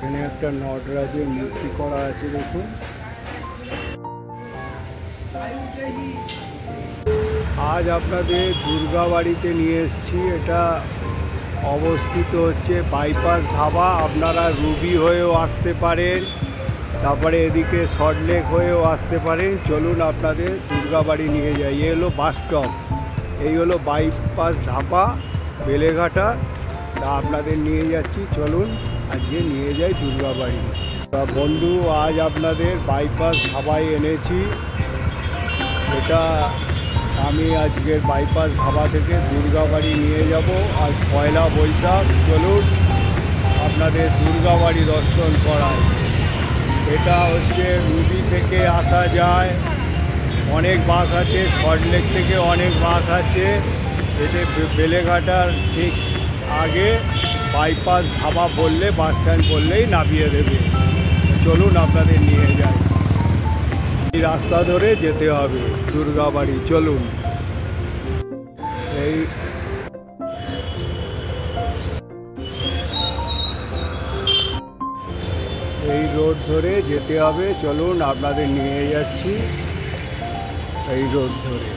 এখানে একটা নটরাজের মূর্তি করা আছে দেখুন। আজ আপনাদের দুর্গাবাড়িতে নিয়ে এসেছি। এটা অবস্থিত হচ্ছে বাইপাস ধাবা। আপনারা রুবি হয়েও আসতে পারেন, তারপরে এদিকে সল্টলেক হয়েও আসতে পারেন। চলুন আপনাদের দুর্গাবাড়ি নিয়ে যাই। এই হলো বাস স্টপ, এই হলো বাইপাস ধাবা বেলেঘাটা। তা আপনাদের নিয়ে যাচ্ছি, চলুন আজকে নিয়ে যাই দুর্গাবাড়ি। বন্ধু, আজ আপনাদের বাইপাস ধাবায় এনেছি। এটা আমি আজকের বাইপাস ধাবা থেকে দুর্গাবাড়ি নিয়ে যাব। আজ পয়লা বৈশাখ। চলুন আপনাদের দুর্গাবাড়ি দর্শন করায়। এটা হচ্ছে রুবি থেকে আসা যায়, অনেক বাস আছে, সল্টলেক থেকে অনেক বাস আছে। এতে বেলেঘাটার ঠিক আগে বাইপাস ধাবা বললে, বাস স্ট্যান্ড বললেই নামিয়ে দেবে। চলুন আপনাদের নিয়ে যাই। এই রাস্তা ধরে যেতে হবে দুর্গাবাড়ি। চলুন। এই রোড ধরে যেতে হবে। চলুন আপনাদের নিয়ে যাচ্ছি এই রোড ধরে।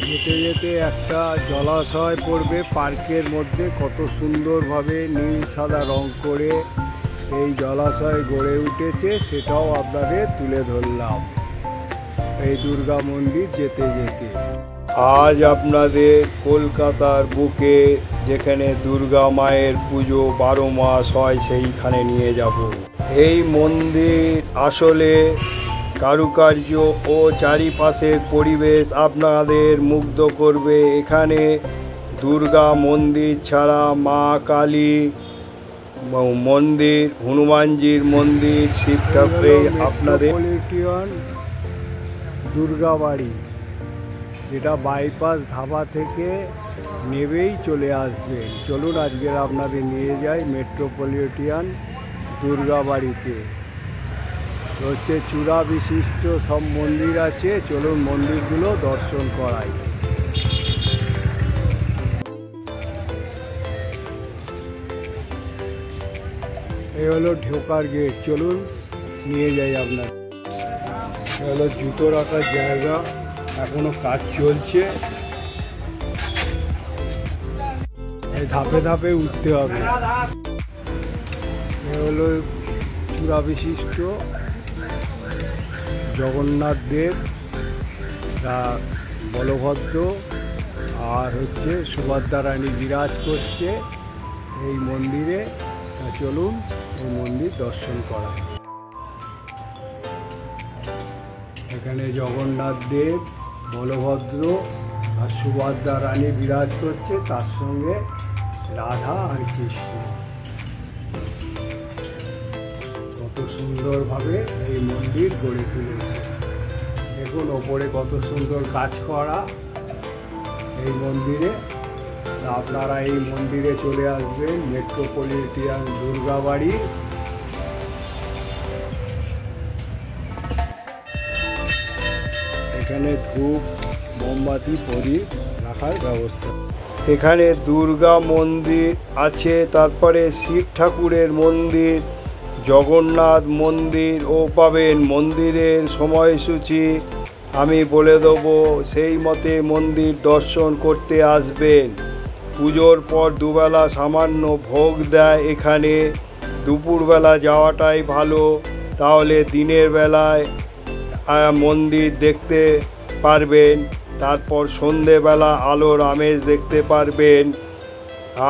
যেতে যেতে একটা জলাশয় পড়বে পার্কের মধ্যে। কত সুন্দরভাবে নীল সাদা রং করে এই জলাশয় গড়ে উঠেছে, সেটাও আপনাদের তুলে ধরলাম এই দুর্গা মন্দির যেতে যেতে। আজ আপনাদের কলকাতার বুকে যেখানে দুর্গা মায়ের পুজো 12 মাস হয়, সেইখানে নিয়ে যাব। এই মন্দির আসলে কারুকার্য ও চারিপাশের পরিবেশ আপনাদের মুগ্ধ করবে। এখানে দুর্গা মন্দির ছাড়া মা কালী মন্দির, হনুমানজির মন্দির, শিব ঠাকুরের আপনাদের দুর্গাবাড়ি, যেটা বাইপাস ধাবা থেকে নেবেই চলে আসবেন। চলুন আজকের আপনাদের নিয়ে যাই মেট্রোপলিটন দুর্গাবাড়িতে। হচ্ছে চূড়া বিশিষ্ট সব মন্দির আছে। চলুন মন্দিরগুলো দর্শন করাই। এই হলো ঢোকার গেট। চলুন নিয়ে যাই আপনার। হলো জুতো রাখার জায়গা, এখনো কাজ চলছে। এই ধাপে ধাপে উঠতে হবে। এ হলো চূড়া বিশিষ্ট জগন্নাথ দেব, বলভদ্র আর হচ্ছে সুভদ্রা রানী বিরাজ করছে এই মন্দিরে। চলুন এই মন্দির দর্শন করা। এখানে জগন্নাথ দেব, বলভদ্র আর সুভদ্রা রানী বিরাজ করছে, তার সঙ্গে রাধা আর কৃষ্ণ। কত সুন্দরভাবে এই মন্দির গড়ে তুলেছে। দেখুন ওপরে কত সুন্দর কাজ করা এই মন্দিরে। আপনারা এই মন্দিরে চলে আসবেন মেট্রোপলিটন দুর্গাবাড়ি। এখানে ধূপ, মোমবাতি, প্রদীপ রাখার ব্যবস্থা। এখানে দুর্গা মন্দির আছে, তারপরে শিব ঠাকুরের মন্দির, জগন্নাথ মন্দির ও পাবেন। মন্দিরের সময়সূচি আমি বলে দেবো, সেই মতে মন্দির দর্শন করতে আসবেন। পুজোর পর দুবেলা সামান্য ভোগ দেয় এখানে। দুপুরবেলা যাওয়াটাই ভালো, তাহলে দিনের বেলায় মন্দির দেখতে পারবেন। তারপর সন্ধেবেলা আলোর আমেজ দেখতে পারবেন,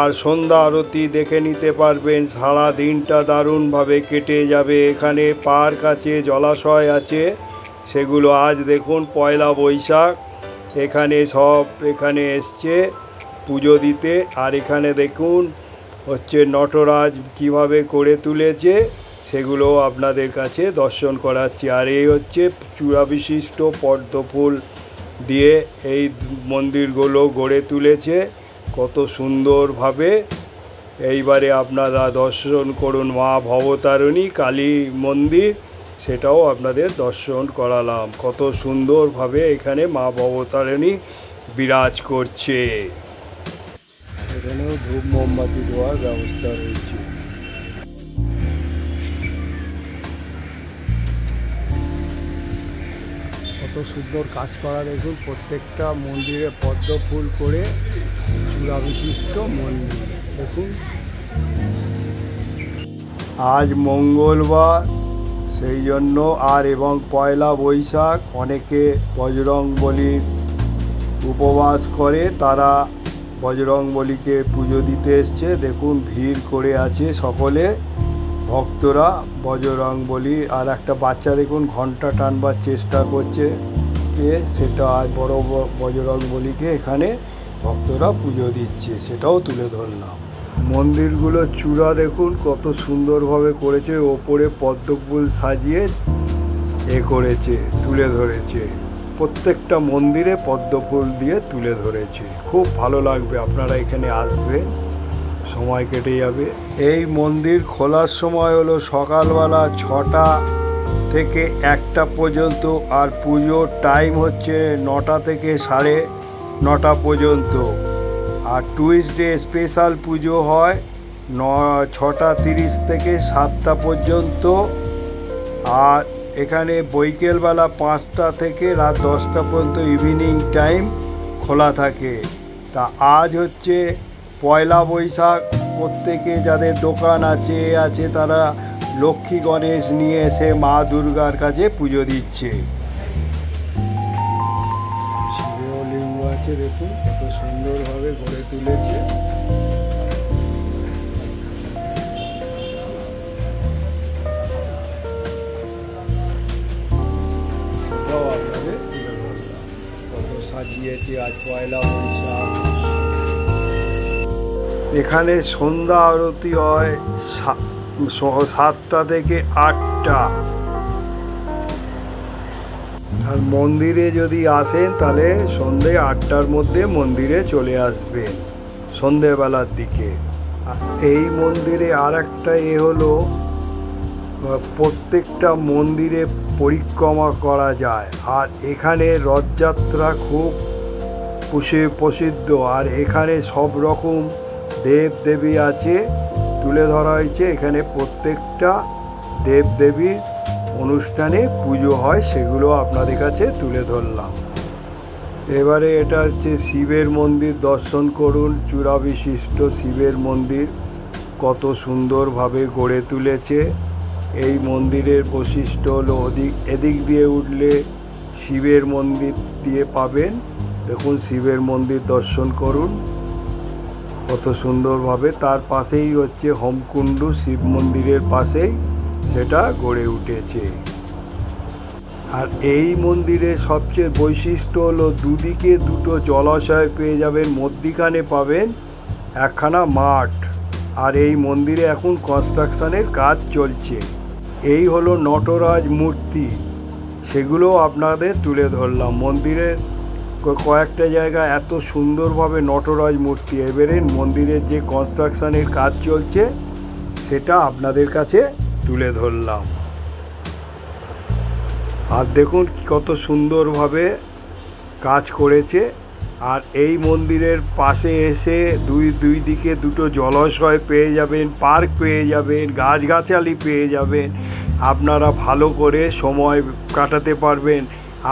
আর সন্ধ্যা আরতি দেখে নিতে পারবেন। সারা দিনটা দারুণভাবে কেটে যাবে। এখানে পার্ক আছে, জলাশয় আছে, সেগুলো আজ দেখুন পয়লা বৈশাখ এখানে এসছে পুজো দিতে। আর এখানে দেখুন হচ্ছে নটরাজ কিভাবে করে তুলেছে, সেগুলো আপনাদের কাছে দর্শন করাচ্ছি। আর এই হচ্ছে চূড়া বিশিষ্ট পদ্ম ফুল দিয়ে এই মন্দিরগুলো গড়ে তুলেছে কত সুন্দরভাবে। এইবারে আপনারা দর্শন করুন মা ভবতারিণী কালী মন্দির, সেটাও আপনাদের দর্শন করালাম। কত সুন্দরভাবে এখানে মা ভবতারিণী বিরাজ করছে। এখানেও ধূপ মোমবাতি দেওয়ার ব্যবস্থা রয়েছে। কত সুন্দর কাজ করা দেখুন, প্রত্যেকটা মন্দিরে পদ্ম ফুল করে চূড়া বিশিষ্ট মন্দির দেখুন। আজ মঙ্গলবার, সেই জন্য এবং পয়লা বৈশাখ, অনেকে বজরংবলীর উপবাস করে, তারা বজরংবলীকে পুজো দিতে এসছে। দেখুন ভিড় করে আছে সকলে ভক্তরা বজরংবলী। আর একটা বাচ্চা দেখুন ঘন্টা টানবার চেষ্টা করছে, সেটা আজ বড় বজরংবলীকে এখানে ভক্তরা পুজো দিচ্ছে, সেটাও তুলে ধরলাম। মন্দিরগুলো চূড়া দেখুন কত সুন্দরভাবে করেছে, ওপরে পদ্মফুল সাজিয়ে করেছে, তুলে ধরেছে। প্রত্যেকটা মন্দিরে পদ্মফুল দিয়ে তুলে ধরেছে, খুব ভালো লাগবে। আপনারা এখানে আসবেন, সময় কেটে যাবে। এই মন্দির খোলার সময় হলো সকালবেলা 6টা থেকে 1টা পর্যন্ত, আর পুজোর টাইম হচ্ছে 9টা থেকে 9:30 পর্যন্ত। আর টুইসডে স্পেশাল পুজো হয় 6:30 থেকে 7টা পর্যন্ত। আর এখানে বৈকালবেলা 5টা থেকে রাত 10টা পর্যন্ত ইভিনিং টাইম খোলা থাকে। তা আজ হচ্ছে পয়লা বৈশাখ, প্রত্যেকে যাদের দোকান আছে তারা লক্ষ্মী গণেশ নিয়ে এসে মা দুর্গার কাছে পুজো দিচ্ছে। শিবলিঙ্গ আছে দেখুন কত সুন্দরভাবে গড়ে তুলেছে। সেটাও আপনাদের তুলে ধরলাম, কত সাজিয়েছে আজ পয়লা বৈশাখ। এখানে সন্ধ্যা আরতি হয় 7টা থেকে 8টা। আর মন্দিরে যদি আসেন তাহলে সন্ধ্যে 8টার মধ্যে মন্দিরে চলে আসবেন, সন্ধ্যেবেলার দিকে। এই মন্দিরে আর একটা হলো, প্রত্যেকটা মন্দিরে পরিক্রমা করা যায়। আর এখানে রথযাত্রা খুব প্রসিদ্ধ। আর এখানে সব রকম দেব দেবী আছে, তুলে ধরা হয়েছে। এখানে প্রত্যেকটা দেব দেবীর অনুষ্ঠানে পুজো হয়, সেগুলো আপনাদের কাছে তুলে ধরলাম। এবারে এটা হচ্ছে শিবের মন্দির, দর্শন করুন। চূড়া বিশিষ্ট শিবের মন্দির কত সুন্দরভাবে গড়ে তুলেছে। এই মন্দিরের বৈশিষ্ট্য হলো এদিক দিয়ে উঠলে শিবের মন্দির দিয়ে পাবেন। দেখুন শিবের মন্দির দর্শন করুন কত সুন্দরভাবে। তার পাশেই হচ্ছে হোমকুণ্ড, শিব মন্দিরের পাশেই সেটা গড়ে উঠেছে। আর এই মন্দিরের সবচেয়ে বৈশিষ্ট্য হলো দুদিকে দুটো জলাশয় পেয়ে যাবেন, মধ্যিখানে পাবেন একখানা মাঠ। আর এই মন্দিরে এখন কনস্ট্রাকশনের কাজ চলছে। এই হলো নটরাজ মূর্তি, সেগুলো আপনাদের তুলে ধরলাম। মন্দিরের কয়েকটা জায়গা এত সুন্দরভাবে নটরাজ মূর্তি। এবারে মন্দিরের যে কনস্ট্রাকশনের কাজ চলছে সেটা আপনাদের কাছে তুলে ধরলাম। আর দেখুন কত সুন্দরভাবে কাজ করেছে। আর এই মন্দিরের পাশে এসে দুই দিকে দুটো জলাশয় পেয়ে যাবেন, পার্ক পেয়ে যাবেন, গাছগাছালি পেয়ে যাবেন। আপনারা ভালো করে সময় কাটাতে পারবেন।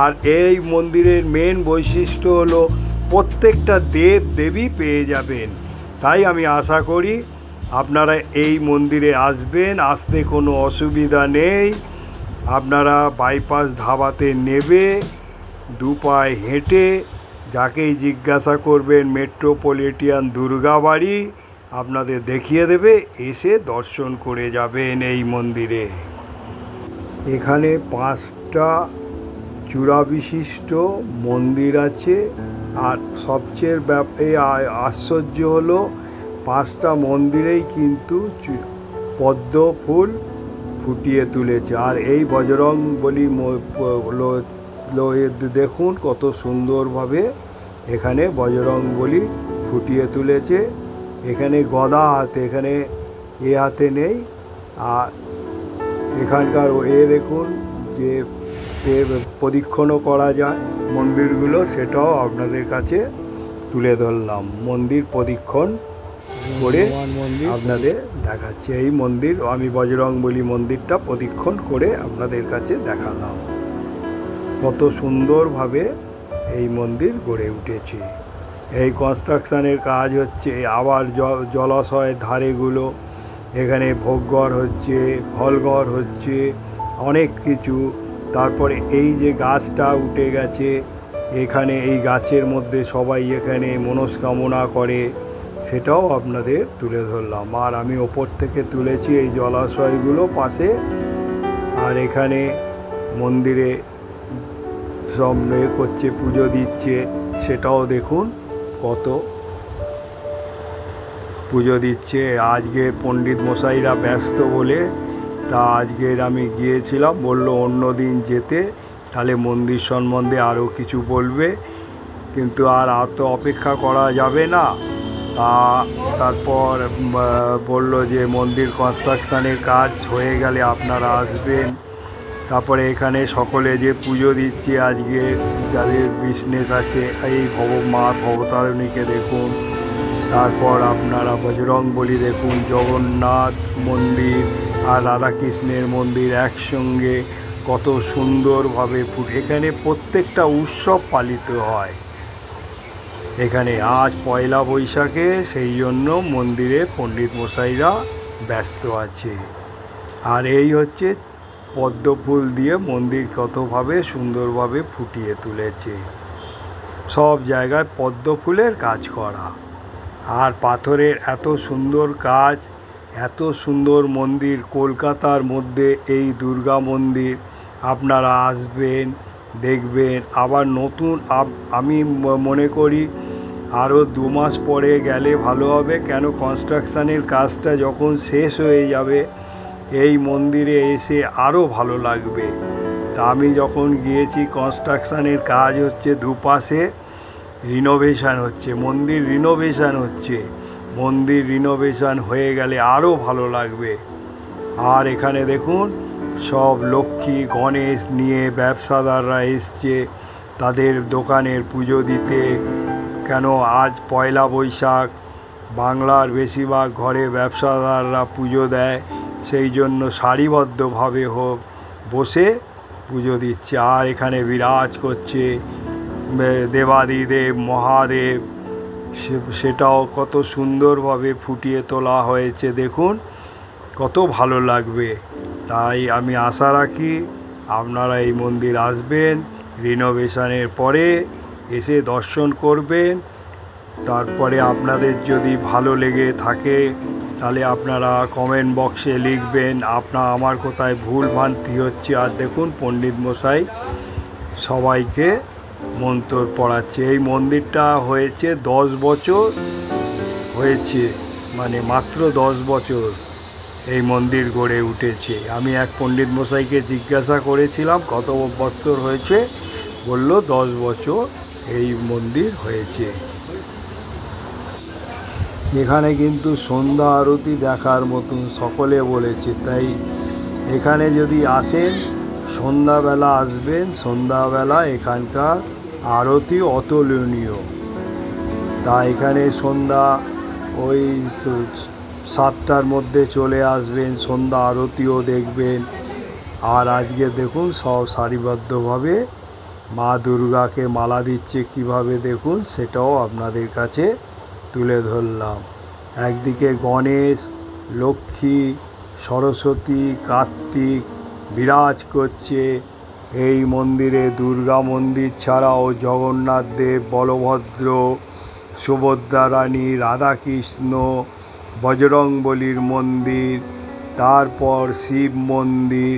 আর এই মন্দিরের মেন বৈশিষ্ট্য হলো প্রত্যেকটা দেব দেবী পেয়ে যাবেন। তাই আমি আশা করি আপনারা এই মন্দিরে আসবেন, আসতে কোনো অসুবিধা নেই। আপনারা বাইপাস ধাবাতে নেবে, 2 পায়ে হেঁটে যাকেই জিজ্ঞাসা করবেন মেট্রোপলিটন দুর্গাবাড়ি, আপনাদের দেখিয়ে দেবে, এসে দর্শন করে যাবেন এই মন্দিরে। এখানে 5টা চূড়া বিশিষ্ট মন্দির আছে। আর সবচেয়ে আশ্চর্য হলো 5টা মন্দিরেই কিন্তু পদ্ম ফুল ফুটিয়ে তুলেছে। আর এই বজরংবলী দেখুন কত সুন্দরভাবে এখানে বজরংবলী ফুটিয়ে তুলেছে। এখানে গদা হাতে, এখানে হাতে নেই। আর এখানকার দেখুন যে প্রদক্ষিণও করা যায় মন্দিরগুলো, সেটাও আপনাদের কাছে তুলে ধরলাম। মন্দির প্রদক্ষিণ করে হনুমান মন্দির আপনাদের দেখাচ্ছি। এই মন্দির আমি বজরংবলী মন্দিরটা প্রদক্ষিণ করে আপনাদের কাছে দেখালাম। কত সুন্দরভাবে এই মন্দির গড়ে উঠেছে। এই কনস্ট্রাকশানের কাজ হচ্ছে, আবার জলাশয়ের ধারেগুলো এখানে ভোগঘর হচ্ছে, ফলঘর হচ্ছে, অনেক কিছু। তারপরে এই যে গাছটা উঠে গেছে, এখানে এই গাছের মধ্যে সবাই এখানে মনস্কামনা করে, সেটাও আপনাদের তুলে ধরলাম। আর আমি ওপর থেকে তুলেছি এই জলাশয়গুলো পাশে। আর এখানে মন্দিরে সব করছে, পুজো দিচ্ছে, সেটাও দেখুন কত পুজো দিচ্ছে। আজকে পণ্ডিত মশাইরা ব্যস্ত বলে তা আজকের আমি গিয়েছিলাম, বললো অন্য দিন যেতে, তাহলে মন্দির সম্বন্ধে আরও কিছু বলবে, কিন্তু আর তো অপেক্ষা করা যাবে না। তারপর বলল যে মন্দির কনস্ট্রাকশানের কাজ হয়ে গেলে আপনারা আসবেন। তারপরে এখানে সকলে যে পুজো দিচ্ছে আজকে, যাদের বিজনেস আছে, এই মা ভবতারিণীকে দেখুন, তারপর আপনারা বজরংবলী দেখুন, জগন্নাথ মন্দির আর রাধাকৃষ্ণের মন্দির একসঙ্গে কত সুন্দরভাবে এখানে প্রত্যেকটা উৎসব পালিত হয়। এখানে আজ পয়লা বৈশাখে, সেই জন্য মন্দিরে পণ্ডিত মশাইরা ব্যস্ত আছে। আর এই হচ্ছে পদ্ম ফুল দিয়ে মন্দির কতভাবে সুন্দরভাবে ফুটিয়ে তুলেছে। সব জায়গায় পদ্ম ফুলের কাজ করা, আর পাথরের এত সুন্দর কাজ, এত সুন্দর মন্দির। কলকাতার মধ্যে এই দুর্গা মন্দির আপনারা আসবেন, দেখবেন। আবার নতুন আমি মনে করি আরও 2 মাস পরে গেলে ভালো হবে, কেন কনস্ট্রাকশানের কাজটা যখন শেষ হয়ে যাবে এই মন্দিরে এসে আরও ভালো লাগবে। তা আমি যখন গিয়েছি, কনস্ট্রাকশানের কাজ হচ্ছে, দুপাশে রিনোভেশন হচ্ছে, মন্দির রিনোভেশন হচ্ছে। মন্দির রিনোভেশন হয়ে গেলে আরও ভালো লাগবে। আর এখানে দেখুন সব লক্ষ্মী গণেশ নিয়ে ব্যবসাদাররা এসছে তাদের দোকানের পুজো দিতে, কেন আজ পয়লা বৈশাখ, বাংলার বেশিরভাগ ঘরে ব্যবসাদাররা পুজো দেয়, সেই জন্য সারিবদ্ধভাবে বসে পুজো দিচ্ছে। আর এখানে বিরাজ করছে দেবাদিদেব মহাদেব, সেটাও কত সুন্দরভাবে ফুটিয়ে তোলা হয়েছে, দেখুন কত ভালো লাগবে। তাই আমি আশা রাখি আপনারা এই মন্দির আসবেন, রিনোভেশনের পরে এসে দর্শন করবেন। তারপরে আপনাদের যদি ভালো লেগে থাকে তাহলে আপনারা কমেন্ট বক্সে লিখবেন আমার কোথায় ভুল ভ্রান্তি হচ্ছে। আর দেখুন পণ্ডিত মশাই সবাইকে মন্ত্র পড়াচ্ছে। এই মন্দিরটা হয়েছে 10 বছর হয়েছে, মানে মাত্র 10 বছর এই মন্দির গড়ে উঠেছে। আমি এক পণ্ডিত মশাইকে জিজ্ঞাসা করেছিলাম কত বছর হয়েছে, বলল 10 বছর এই মন্দির হয়েছে। এখানে কিন্তু সন্ধ্যা আরতি দেখার মতন সকলে বলেছে, তাই এখানে যদি আসেন সন্ধ্যাবেলা আসবেন। সন্ধ্যাবেলা এখানকার আরতি অতুলনীয়। তা এখানে সন্ধ্যা ওই 7টার মধ্যে চলে আসবেন, সন্ধ্যা আরতিও দেখবেন। আর আজকে দেখুন সব সারিবদ্ধভাবে মা দুর্গাকে মালা দিচ্ছে কিভাবে, দেখুন সেটাও আপনাদের কাছে তুলে ধরলাম। একদিকে গণেশ, লক্ষ্মী, সরস্বতী, কার্তিক বিরাজ করছে এই মন্দিরে। দুর্গা মন্দির ছাড়াও জগন্নাথ দেব, বলভদ্র, সুভদ্রা রানী, রাধাকৃষ্ণ, বজরংবলীর মন্দির, তারপর শিব মন্দির,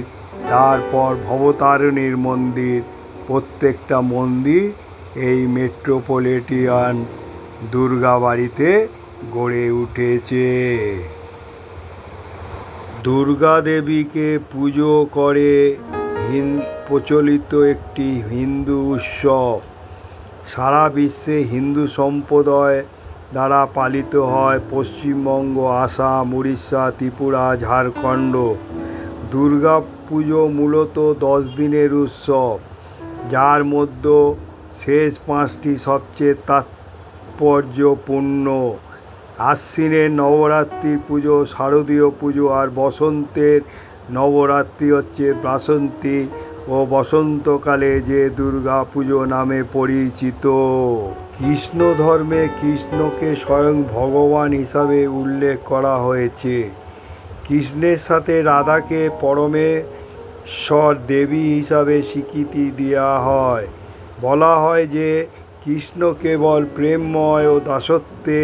তারপর ভবতারিণীর মন্দির। প্রত্যেকটা মন্দির এই মেট্রোপলিটন দুর্গা বাড়িতে গড়ে উঠেছে। দুর্গা দেবীকে পুজো করে প্রচলিত একটি হিন্দু উৎসব, সারা বিশ্বে হিন্দু সম্প্রদায় দ্বারা পালিত হয়। পশ্চিমবঙ্গ, আসাম, উড়িষ্যা, ত্রিপুরা, ঝাড়খণ্ড। দুর্গা পুজো মূলত 10 দিনের উৎসব, যার মধ্যে শেষ 5টি সবচেয়ে তাৎপর্যপূর্ণ। আশ্বিনের নবরাত্রির পুজো শারদীয় পুজো, আর বসন্তের নবরাত্রি হচ্ছে বাসন্তী ও বসন্তকালে যে দুর্গা পুজো নামে পরিচিত। কৃষ্ণ ধর্মে কৃষ্ণকে স্বয়ং ভগবান হিসাবে উল্লেখ করা হয়েছে। কৃষ্ণের সাথে রাধাকে পরমেশ্বর দেবী হিসাবে স্বীকৃতি দেওয়া হয়। বলা হয় যে কৃষ্ণ কেবল প্রেমময় ও দাসত্বে,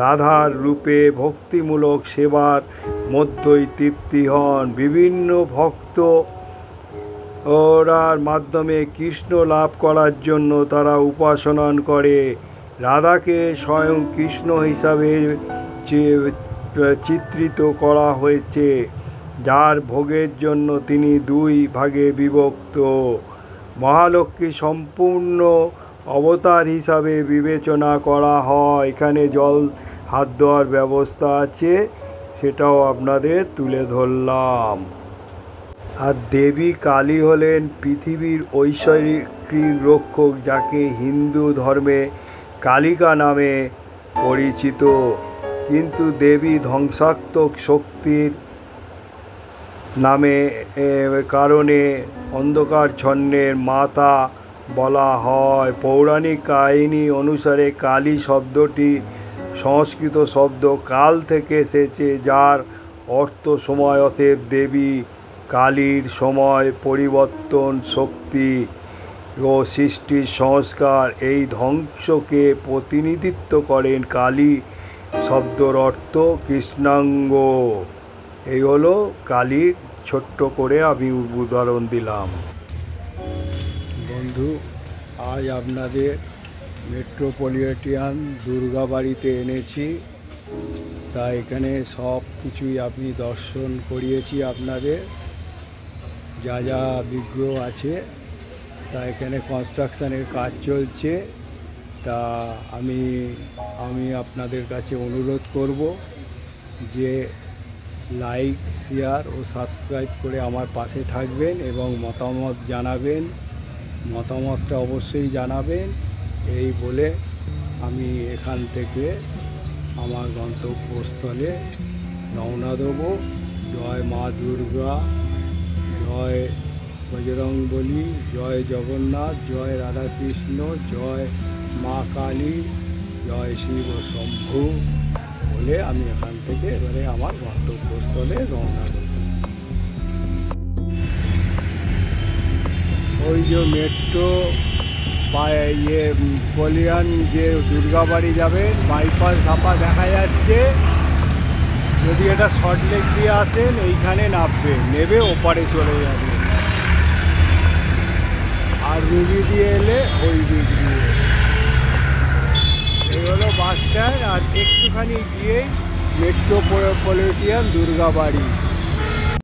রাধার রূপে ভক্তিমূলক সেবার মধ্যেই তৃপ্তি হন। বিভিন্ন ভক্ত ওরার মাধ্যমে কৃষ্ণ লাভ করার জন্য তারা উপাসনা করে। রাধাকে স্বয়ং কৃষ্ণ হিসাবে চিত্রিত করা হয়েছে, যার ভোগের জন্য তিনি দুই ভাগে বিভক্ত। মহালক্ষ্মী সম্পূর্ণ অবতার হিসাবে বিবেচনা করা হয়। এখানে জল হাত ধোয়ার ব্যবস্থা আছে, সেটাও আপনাদের তুলে ধরলাম। আর দেবী কালী হলেন পৃথিবীর ঐশ্বরিক রক্ষক, যাকে হিন্দু ধর্মে কালিকা নামে পরিচিত। কিন্তু দেবী ধ্বংসাত্মক শক্তির নামে কারণে অন্ধকারচ্ছন্নের মাতা বলা হয়। পৌরাণিক কাহিনী অনুসারে কালী শব্দটি সংস্কৃত শব্দ কাল থেকে এসেছে, যার অর্থ সময়। অতএব দেবী কালীর সময় পরিবর্তন, শক্তি ও সৃষ্টির সংস্কার, এই ধ্বংসকে প্রতিনিধিত্ব করেন। কালী শব্দর অর্থ কৃষ্ণাঙ্গ। এই হলো কালীর ছোট্ট করে আমি উদাহরণ দিলাম। বন্ধু, আজ আপনাদের মেট্রোপলিটন দুর্গাবাড়িতে এনেছি। তা এখানে সব কিছুই আমি দর্শন করিয়েছি আপনাদের, যা যা বিগ্রহ আছে। তা এখানে কনস্ট্রাকশানের কাজ চলছে। তা আমি আপনাদের কাছে অনুরোধ করব যে লাইক, শেয়ার ও সাবস্ক্রাইব করে আমার পাশে থাকবেন এবং মতামত জানাবেন। মতামতটা অবশ্যই জানাবেন। এই বলে আমি এখান থেকে আমার গন্তব্যস্থলে রওনা দেবো। জয় মা দুর্গা, জয় বজরংবলী, জয় জগন্নাথ, জয় রাধাকৃষ্ণ, জয় মা কালী, জয় শিব শম্ভু বলে আমি এখান থেকে এবারে আমার গন্তব্যস্থলে রওনা দেব। ওই যে মেট্রো পলিয়ান যে দুর্গাবাড়ি যাবেন, বাইপাস ধাপা দেখা যাচ্ছে। যদি এটা শর্টলেক দিয়ে আসেন, এইখানে নামবে, নেবে ওপারে চলে যাবে। আর রুবি দিয়ে এলে ওই দিক দিয়ে। এই হলো বাস স্ট্যান্ড, আর একটুখানি গিয়েই মেট্রোপলিটন দুর্গাবাড়ি।